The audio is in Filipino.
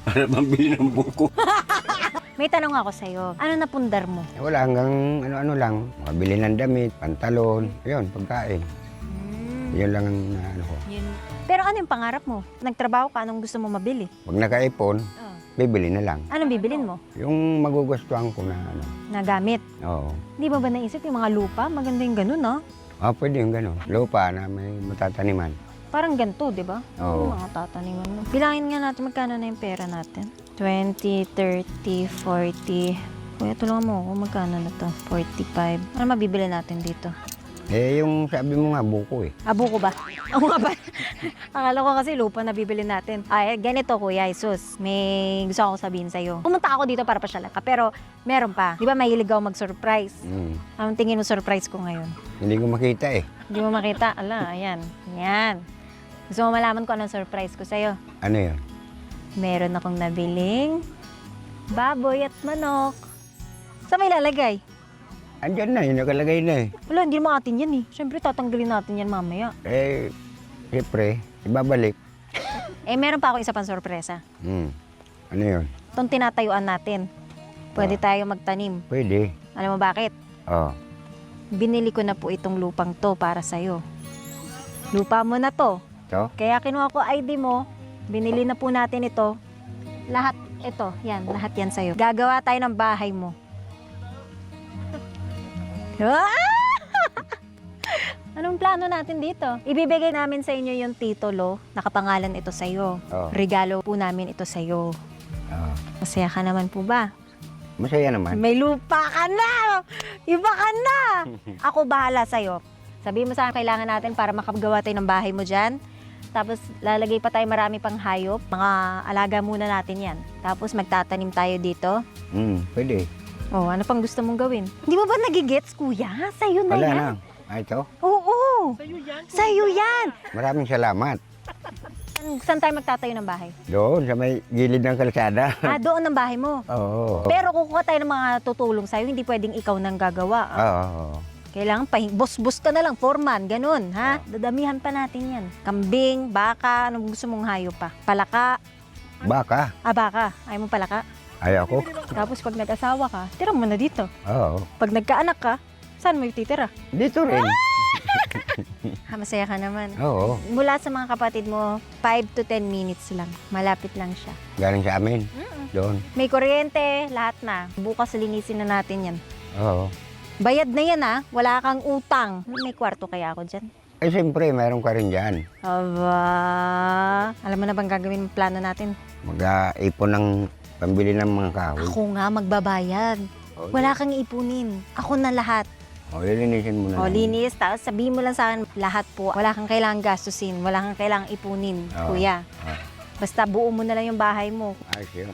Para mabili ng buko. May tanong ako sa'yo. Ano napundar mo? Wala, hanggang ano-ano lang. Makabili ng damit, pantalon, yun, pagkain. Yun lang ang ano ko. Pero ano yung pangarap mo? Nagtrabaho ka, anong gusto mo mabili? Pag nakaipon, bibili na lang. Anong bibilin mo? Yung magugustuhan ko na ano. Na gamit. Oo. Di ba naisip yung mga lupa? Maganda yung ganun, no? Pwede yung gano'n. Lupa na may matataniman. Parang ganito, di ba? Oo. Yung mga tataniman mo. Bilangin nga natin magkano na yung pera natin. 20, 30, 40. Kuya, tulungan mo ako. Magkano na to? 45. Ano mabibili natin dito? Yung sabi mo nga, buko eh. Buko ba? Oo nga ba? Akala ko kasi lupa na bibili natin. Ay, ganito Kuya Jesus. May gusto akong sabihin sa'yo. Pumunta ako dito para pasyalan ka. Pero meron pa. Di ba mahilig ako mag-surprise? Anong tingin mo surprise ko ngayon? Hindi ko makita eh. Hindi mo makita? Ala, ayan. Yan. Gusto mo malaman ko anong surprise ko sa'yo? Ano yun? Meron akong nabiling baboy at manok. Saan may lalagay? Andyan na, yung nakalagay na eh. Wala, hindi naman atin yan eh. Siyempre, tatanggalin natin yan mamaya. Siyempre, ibabalik. Meron pa ako isa pang sorpresa. Ano yun? Itong tinatayuan natin. Pwede tayo magtanim. Pwede. Alam mo bakit? Oo. Binili ko na po itong lupang to para sa'yo. Lupa mo na to. So? Kaya kinuha ko ID mo, binili na po natin ito. Lahat ito, yan, lahat yan sa'yo. Gagawa tayo ng bahay mo. Anong plano natin dito? Ibibigay namin sa inyo yung titulo. Nakapangalan ito sa'yo. Oo. Regalo po namin ito sa'yo. Oo. Masaya ka naman po ba? Masaya naman. May lupa ka na! Iba ka na! Ako bahala sa'yo. Sabihin mo sa akin kailangan natin para makagawa tayo ng bahay mo dyan. Tapos lalagay pa tayo marami pang hayop. Mga alaga muna natin yan. Tapos magtatanim tayo dito. Pwede. Oh, ano pang gusto mong gawin? Di mo ba nagigets, kuya? Sa'yo na Wala yan. na. Ito? Oo. Sa'yo yan. Maraming salamat. Saan tayo magtatayo ng bahay? Doon, sa may gilid ng kalsada. Doon ang bahay mo. Oo. Pero kukuha tayo ng mga tutulong sa'yo, hindi pwedeng ikaw nang gagawa. Oo. Kailangan boss ka na lang, foreman, ganun, ha? Dadamihan pa natin yan. Kambing, baka, anong gusto mong hayop pa? Palaka. Baka. Baka. Ayaw mo palaka? Ayaw ko. Tapos pag nag-asawa ka, tira mo na dito. Oo. Pag nagkaanak ka, saan mo titira? Dito rin. Masaya ka naman. Oo. Mula sa mga kapatid mo, 5 to 10 minutes lang. Malapit lang siya. Galing sa amin. Doon. May kuryente, lahat na. Bukas linisin na natin yan. Oo. Bayad na yan ha, wala kang utang. May kwarto kaya ako dyan? Siyempre, mayroon ka rin dyan. Aba, alam mo na bang gagawin yung plano natin? Mag-ipon ng pambili ng mga kahoy. Ako nga magbabayad. Wala kang ipunin. Ako na lahat. Lilinisin mo na lang. Linis, tapos sabihin mo lang sa akin lahat po. Wala kang kailangang gastusin, wala kang kailangang ipunin, kuya. Basta buo mo na lang yung bahay mo. Ayos yun.